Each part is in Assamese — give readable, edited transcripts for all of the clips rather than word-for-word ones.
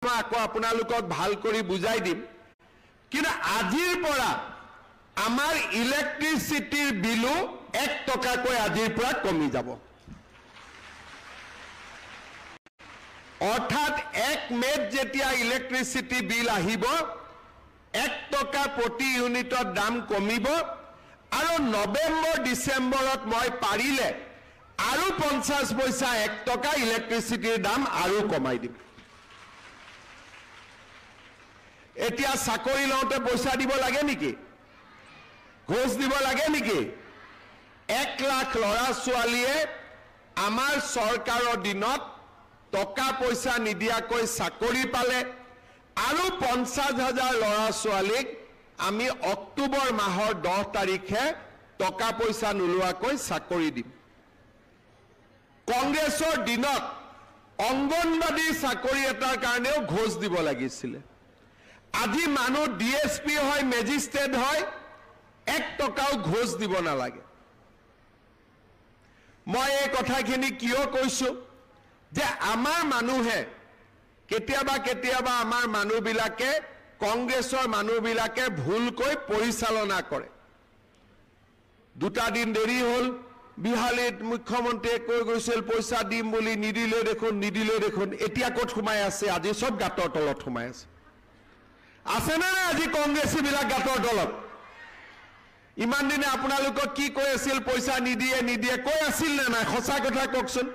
আকৌ আপোনালোকক ভাল কৰি বুজাই দিম কিন্তু আজিৰ পৰা আমাৰ ইলেক্ট্ৰিচিটিৰ বিলু 1 টকাকৈ আজিৰ পৰা কমি যাব অৰ্থাৎ 1 মেত যেতিয়া ইলেক্ট্ৰিচিটি বিল আহিব 1 টকা প্ৰতি ইউনিটৰ দাম কমিব আৰু নৱেম্বৰ ডিসেম্বৰত মই পাৰিলে আৰু 50 পইচা 1 টকা ইলেক্ট্ৰিচিটিৰ দাম আৰু কমাই দিম এতিয়া চাকৰি লওঁতে পইচা দিব লাগে নেকি ঘোষ দিব লাগে নেকি 1 লাখ লৰা ছোৱালীয়ে আমাৰ চৰকাৰৰ দিনত টকা পইচা নিদিয়াকৈ চাকৰি পালে আৰু 50,000 লৰা ছোৱালীক আমি অক্টোবৰ মাহৰ 10 তাৰিখে টকা পইচা নোলোৱাকৈ চাকৰি দিম কংগ্ৰেছৰ দিনত অংগনবাদী চাকৰি এটাৰ কাৰণেও ঘোষ দিব লাগিছিল আজি মানুহ ডিএসপি হয় মেজিস্ট্ৰেট হয় 1 টকাও ঘোষ দিব নালাগে মই এই কথাখিনি কিয় কৈছো যে আমাৰ মানুহে কেতিয়াবা আমাৰ মানুহবিলাকে কংগ্ৰেছৰ মানুহবিলাকে ভুলকৈ পৰিচালনা কৰে দুটা দিন দেৰি হল বিহালীত মুখ্যমন্ত্ৰীয়ে কৈ গৈছিল পইচা দিম বুলি নিদিলে দেখোন এতিয়া ক'ত সোমাই আছে আজি সব গাতৰ তলত সোমাই আছে না আজি কংগ্ৰেছী বিলাক গাতৰ তলত ইমান দিনে আপোনালোকক কি কৈ আছিল পইচা নিদিয়ে কৈ আছিল না নাই সঁচা কথা কওকচোন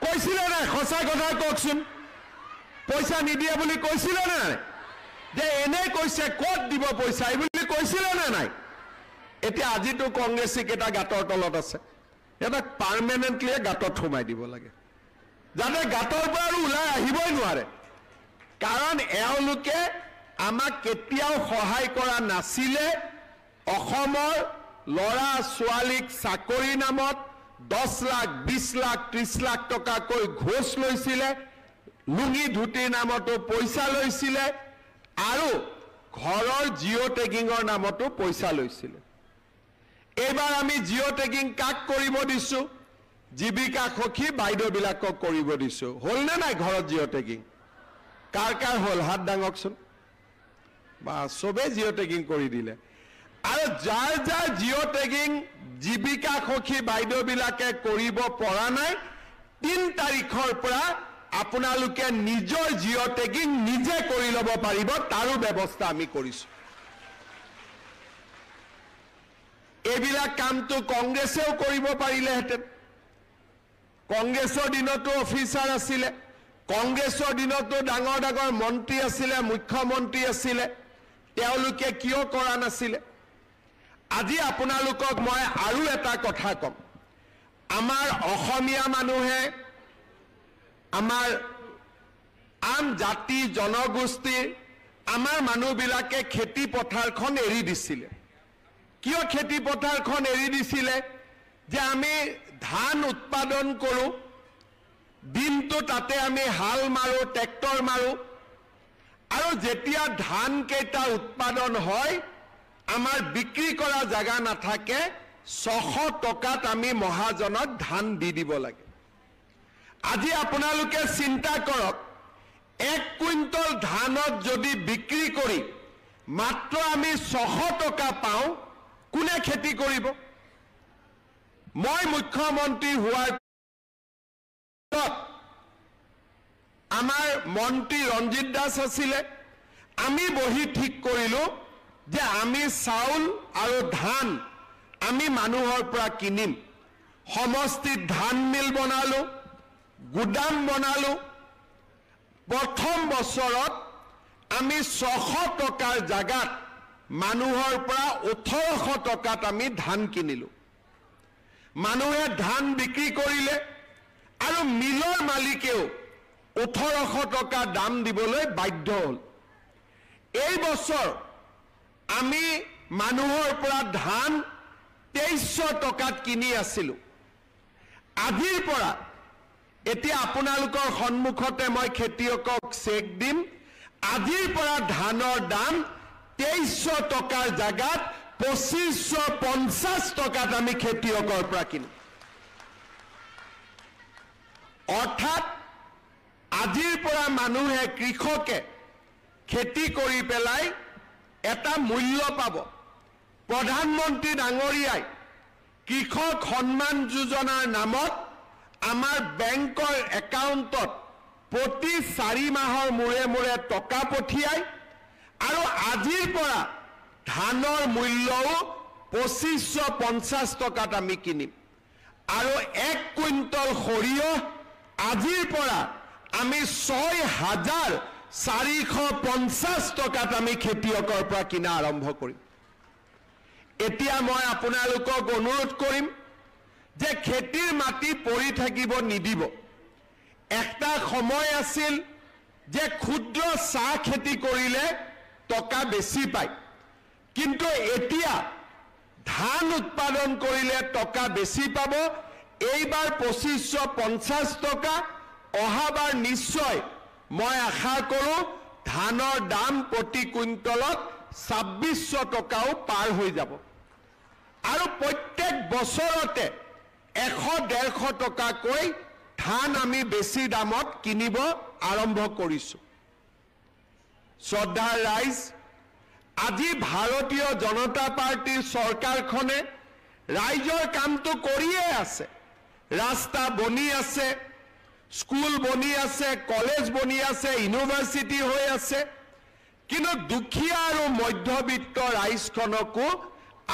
কৈছিল না সঁচা কথা কওকচোন পইচা নিদিয়ে বুলি কৈছিল না যে এনে কৈছে ক'ত দিব পইচা এই বুলি কৈছিল না নাই এতিয়া আজিতো কংগ্ৰেছী কেটা গাতৰ তলত আছে এটা পাৰ্মানেন্টলি গাতত সোমাই দিব লাগে যাতে গাতৰ পৰা আৰু ওলাই আহিবই নোৱাৰে কাৰণ এওঁলোকে আমাক কেতিয়াও সহায় কৰা নাছিলে অসমৰ লৰা ছোৱালীক চাকৰি নামত 10 লাখ 20 লাখ 30 লাখ টকাকৈ ঘোষ লৈছিলে লুঙি ধুতিৰ নামতো পইচা লৈছিলে আৰু ঘৰৰ জিঅ' টেগিংৰ নামতো পইচা লৈছিলে এইবাৰ আমি জিঅ' টেগিং কাক কৰিব দিছো জীৱিকা সখী বাইদেউবিলাকক কৰিব দিছো হল না নাই ঘৰত জিঅ' টেগিং কাৰ হল হাত ডাঙকচোন বা সবে জিঅ' টেগিং কৰি দিলে আৰু যাৰ জিঅ' টেগিং জীৱিকা সখী বাইদেউবিলাকে কৰিব পৰা নাই 3 তাৰিখৰ পৰা আপোনালোকে নিজৰ জিঅ' টেগিং নিজে কৰি ল'ব পাৰিব তাৰো ব্যৱস্থা আমি কৰিছো এইবিলাক কামটো কংগ্ৰেছেও কৰিব পাৰিলেহেঁতেন কংগ্ৰেছৰ দিনতো অফিচাৰ আছিলে কংগ্ৰেছৰ দিনতো ডাঙৰ মন্ত্ৰী আছিলে মুখ্যমন্ত্ৰী আছিলে তেওঁলোকে কিয় কৰা নাছিলে আজি আপোনালোকক মই আৰু এটা কথা কম আমাৰ অসমীয়া মানুহে আমাৰ আন জাতি জনগোষ্ঠীৰ আমাৰ মানুহবিলাকে খেতি পথাৰখন এৰি দিছিলে কিয় খেতি পথাৰখন এৰি দিছিলে যে আমি ধান উৎপাদন কৰো দিনটো তাতে আমি হাল মাৰো ট্ৰেক্টৰ মাৰো আৰু যেতিয়া ধান কেইটা উৎপাদন হয় আমাৰ বিক্ৰী কৰা জায়গা নাথাকে 600 টকাত আমি মহাজনক ধান দি দিব লাগে আজি আপোনালোকে চিন্তা কৰক 1 কুইণ্টল ধানত যদি বিক্ৰী কৰি মাত্ৰ আমি 600 টকা পাওঁ কোনে খেতি কৰিব মই মুখ্যমন্ত্ৰী হোৱাৰ আমাৰ মন্ত্ৰী ৰঞ্জিত দাস আছিলে আমি বহি ঠিক কৰিলো যে আমি চাউল আৰু ধান আমি মানুহৰ পৰা কিনিম সমষ্টিত ধান মিল বনালো গুদাম বনালো প্ৰথম বছৰত আমি 600 টকাৰ জাগাত মানুহৰ পৰা 1800 টকাত আমি ধান কিনিলো মানুহে ধান বিক্ৰী কৰিলে আৰু মিলৰ মালিকেও 1800 টকা দাম দিবলৈ বাধ্য হল এই বছৰ আমি মানুহৰ পৰা ধান 2300 টকাত কিনি আছিলো আজিৰ পৰা এতিয়া আপোনালোকৰ সন্মুখতে মই খেতিয়কক চেক দিম আজিৰ পৰা ধানৰ দাম 2300 টকাৰ জাগাত 2550 টকাত আমি খেতিয়কৰ পৰা কিনিম অৰ্থাৎ আজিৰ পৰা মানুহে কৃষকে খেতি কৰি পেলাই এটা মূল্য পাব প্ৰধানমন্ত্ৰী ডাঙৰীয়াই কৃষক সন্মান যোজনাৰ নামত আমাৰ বেংকৰ একাউণ্টত প্ৰতি 4 মাহৰ মূৰে মূৰে টকা পঠিয়ায় আৰু আজিৰ পৰা ধানৰ মূল্যও 2550 টকাত আমি কিনিম আৰু 1 কুইণ্টল সৰিয়হ আজিৰ পৰা আমি 6450 টকাত আমি খেতিয়কৰ পৰা কিনা আৰম্ভ কৰিম এতিয়া মই আপোনালোকক অনুৰোধ কৰিম যে খেতিৰ মাটি পৰি থাকিব নিদিব একটা সময় আছিল যে ক্ষুদ্ৰ চাহ খেতি কৰিলে টকা বেছি পায় কিন্তু এতিয়া ধান উৎপাদন কৰিলে টকা বেছি পাব এইবাৰ 2550 টকা অহাবাৰ নিশ্চয় মই আশা কৰো ধানৰ দাম প্ৰতি কুইণ্টলত 2600 টকাও পাৰ হৈ যাব আৰু প্ৰত্যেক বছৰতে 100-150 টকাকৈ ধান আমি বেছি দামত কিনিব আৰম্ভ কৰিছো শ্ৰদ্ধাৰ ৰাইজ আজি ভাৰতীয় জনতা পাৰ্টিৰ চৰকাৰখনে ৰাইজৰ কামটো কৰিয়ে আছে ৰাস্তা বনি আছে স্কুল বনি আছে কলেজ বনি আছে ইউনিভাৰ্চিটি হৈ আছে কিন্তু দুখীয়া আৰু মধ্যবিত্ত ৰাইজখনকো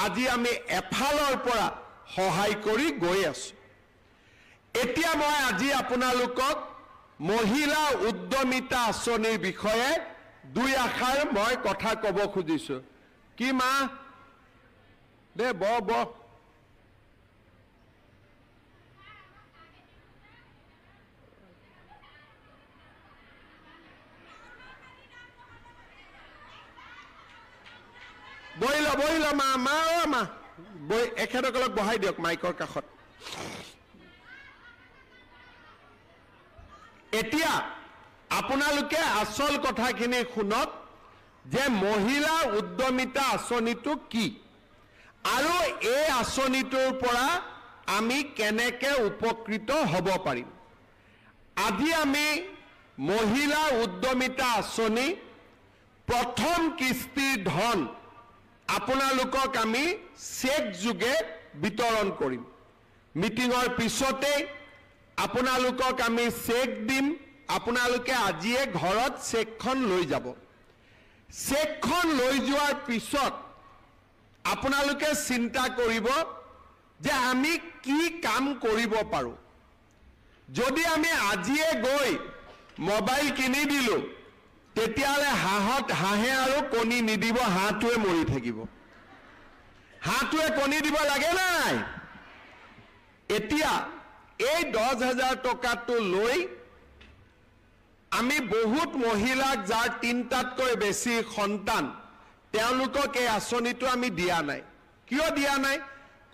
আজি আমি এফালৰ পৰা সহায় কৰি গৈ আছো এতিয়া মই আজি আপোনালোকক মহিলা উদ্যমিতা আঁচনিৰ বিষয়ে দুই আখাৰ মই কথা ক'ব খুজিছো কি মা দে ব বহিল মা এখেতসকলক বহাই দিয়ক মাইকৰ কাষত এতিয়া আপোনালোকে আসল কথাখিনি শুনক যে মহিলা উদ্যমিতা আঁচনিটো কি আৰু এই আঁচনিটোৰ পৰা আমি কেনেকৈ উপকৃত হ'ব পাৰিম আজি আমি মহিলা উদ্যমিতা আঁচনি প্ৰথম কিস্তিৰ ধন আপোনালোকক আমি চেক যোগে বিতৰণ কৰিম মিটিঙৰ পিছতে আপোনালোকক আমি চেক দিম আপোনালোকে আজিয়ে ঘৰত চেকখন লৈ যাব চেকখন লৈ যোৱাৰ পিছত আপোনালোকে চিন্তা কৰিব যে আমি কি কাম কৰিব পাৰো যদি আমি আজিয়ে গৈ মোবাইল কিনি দিলো তেতিয়ালে হাঁহে আৰু কণী নিদিব হাঁহটোৱে মৰি থাকিব হাঁহটোৱে কণী দিব লাগে নাই এতিয়া এই 10,000 টকাটো লৈ আমি বহুত মহিলাক যাৰ 3টাতকৈ বেছি সন্তান তেওঁলোকক এই আঁচনিটো আমি দিয়া নাই কিয় দিয়া নাই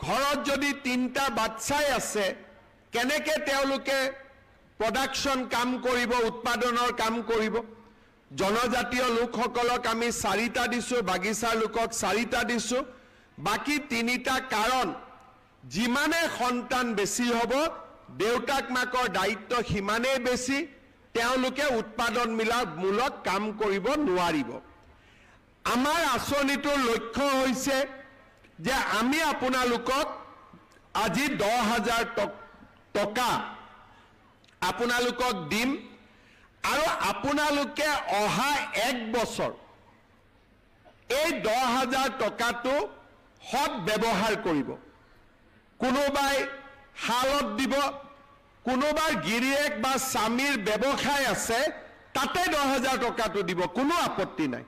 ঘৰত যদি 3টা বাচ্চাই আছে কেনেকৈ তেওঁলোকে প্ৰডাকশন কাম কৰিব উৎপাদনৰ কাম কৰিব জনজাতীয় লোকসকলক আমি 4টা দিছো বাগিচাৰ লোকক 4টা দিছো বাকি 3টা কাৰণ যিমানে সন্তান বেছি হ'ব দেউতাক মাকৰ দায়িত্ব সিমানেই বেছি তেওঁলোকে উৎপাদনমূলক কাম কৰিব নোৱাৰিব আমাৰ আঁচনিটোৰ লক্ষ্য হৈছে যে আমি আপোনালোকক আজি 10,000 টকা আপোনালোকক দিম আৰু আপোনালোকে অহা 1 বছৰ এই 10,000 টকাটো সৎ ব্যৱহাৰ কৰিব কোনোবাই হালত দিব কোনোবাৰ গিৰিয়েক বা স্বামীৰ ব্যৱসায় আছে তাতে 10,000 টকাটো দিব কোনো আপত্তি নাই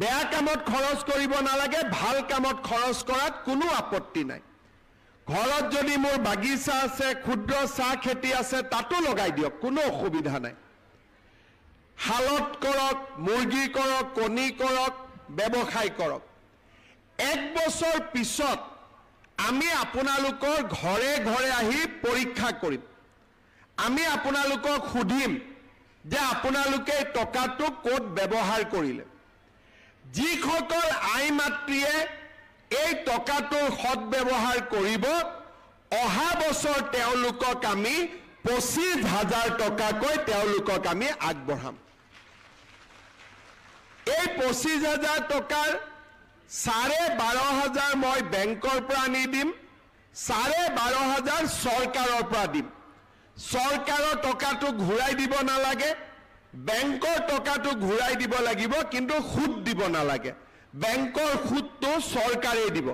বেয়া কামত খৰচ কৰিব নালাগে ভাল কামত খৰচ কৰাত কোনো আপত্তি নাই ঘৰত যদি মোৰ বাগিচা আছে ক্ষুদ্ৰ চাহ খেতি আছে তাতো লগাই দিয়ক কোনো অসুবিধা নাই হালত কৰক মুৰ্গী কৰক কণী কৰক ব্যৱসায় কৰক 1 বছৰ পিছত আমি আপোনালোকৰ ঘৰে ঘৰে আহি পৰীক্ষা কৰিম আমি আপোনালোকক সুধিম যে আপোনালোকে টকাটো ক'ত ব্যৱহাৰ কৰিলে যিসকল আই মাতৃয়ে এই টকাটোৰ সৎ ব্যৱহাৰ কৰিব অহা বছৰ তেওঁলোকক আমি 25,000 টকাকৈ তেওঁলোকক আমি আগবঢ়াম। এই 25,000 টকাৰ 12,500 মই বেংকৰ পৰা আনি দিম, 12,500 চৰকাৰৰ পৰা দিম। চৰকাৰৰ টকাটো ঘূৰাই দিব নালাগে, বেংকৰ টকাটো ঘূৰাই দিব লাগিব, কিন্তু সুদ দিব নালাগে। বেংকৰ সুদটো চৰকাৰে দিব,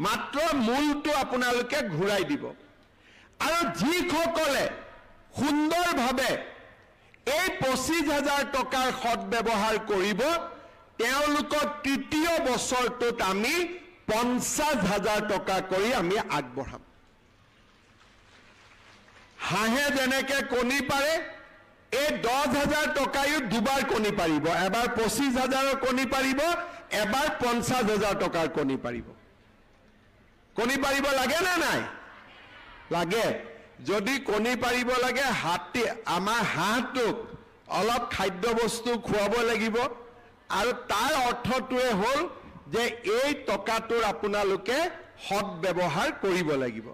মাত্ৰ মূলটো আপোনালোকে ঘূৰাই দিব। আৰু যিসকলে সুন্দৰভাৱে এই 25,000 টকাৰ সৎব্যৱহাৰ কৰিব, তেওঁলোকক তৃতীয় বছৰটোত আমি 50,000 টকা কৰি আমি আগবঢ়াম। হাঁহে যেনেকে কণী পাৰে, এই 10,000 টকায়ো দুবাৰ কণী পাৰিব। এবাৰ 25,000 কণী পাৰিব, এবাৰ 50,000 টকাৰ কণী পাৰিব। কণী পাৰিব লাগে নে নাই? লাগে। যদি কণী পাৰিব লাগে, আমাৰ হাঁহটোক অলপ খাদ্য বস্তু খুৱাব লাগিব। আৰু তাৰ অৰ্থটোৱে হ'ল যে এই টকাটোৰ আপোনালোকে সৎব্যৱহাৰ কৰিব লাগিব।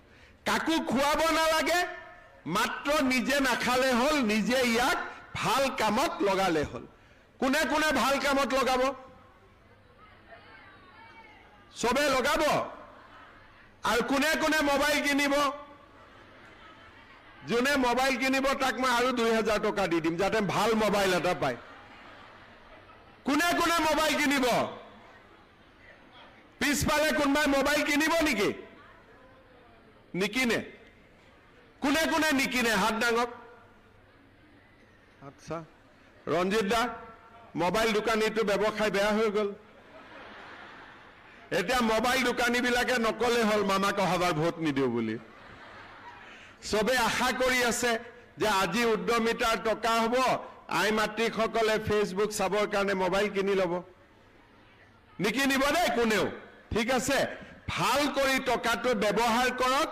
কাকো খুৱাব নালাগে, মাত্ৰ নিজে নাখালে হ'ল, নিজে ইয়াক ভাল কামত লগালে হ'ল। কোনে কোনে ভাল কামত লগাব? চবে লগাব। আৰু কোনে কোনে মোবাইল কিনিব? যোনে মোবাইল কিনিব তাক মই আৰু 2,000 টকা দি দিম, যাতে ভাল মোবাইল এটা পায়। কোনে কোনে মোবাইল কিনিব? পিছফালে কোনোবাই মোবাইল কিনিব নেকি? নিকিনে। কোনে কোনে নিকিনে? হাত দাঙক। আচ্ছা, ৰঞ্জিত দা, মোবাইল দোকানীটো ব্যৱসায় বেয়া হৈ গ'ল। এতিয়া মোবাইল দোকানীবিলাকে নকলে হ'ল মামাক অহাবাৰ ভোট নিদিওঁ বুলি। চবে আশা কৰি আছে যে আজি উদ্যমিতাৰ টকা হ'ব, আই মাতৃসকলে ফেচবুক চাবৰ কাৰণে মোবাইল কিনি ল'ব। নিকিনিব দেই কোনেও, ঠিক আছে? ভাল কৰি টকাটো ব্যৱহাৰ কৰক।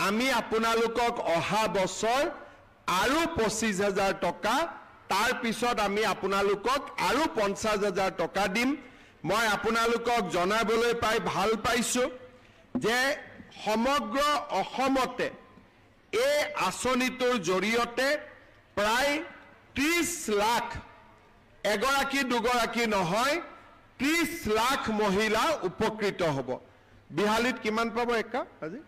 আমি আপোনালোকক অহা বছৰ আৰু 25,000 টকা, তাৰ পিছত আমি আপোনালোকক আৰু 50,000 টকা দিম। মই আপোনালোকক জনাবলৈ পাই ভাল পাইছোঁ যে সমগ্ৰ অসমতে এই আঁচনিটোৰ জৰিয়তে প্ৰায় 30 লাখ, এগৰাকী দুগৰাকী নহয়, 30 লাখ মহিলা উপকৃত হ'ব। বিহালীত কিমান পাব একা আজি?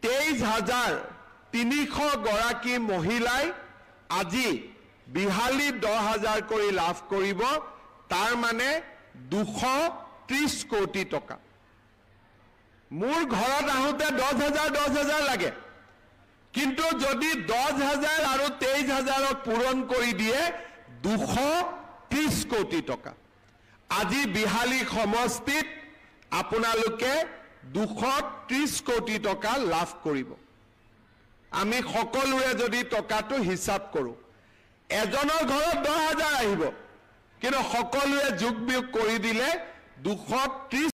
23,300 গৰাকী মহিলাই আজি বিহালীত 10,000 কৰি লাভ কৰিব। তাৰ মানে 230 কোটি টকা। মোৰ ঘৰত আহোঁতে 10,000 লাগে, কিন্তু যদি 10,000 আৰু 23,000 পূৰণ কৰি দিয়ে 230 কোটি টকা। আজি বিহালী সমষ্টিত আপোনালোকে 230 কোটি টকা লাভ কৰিব। আমি সকলোৰে যদি টকাটো হিচাপ কৰোঁ, এজনৰ ঘৰত 10,000 আহিব, কিন্তু সকলোৱে যোগ বিয়োগ কৰি দিলে 230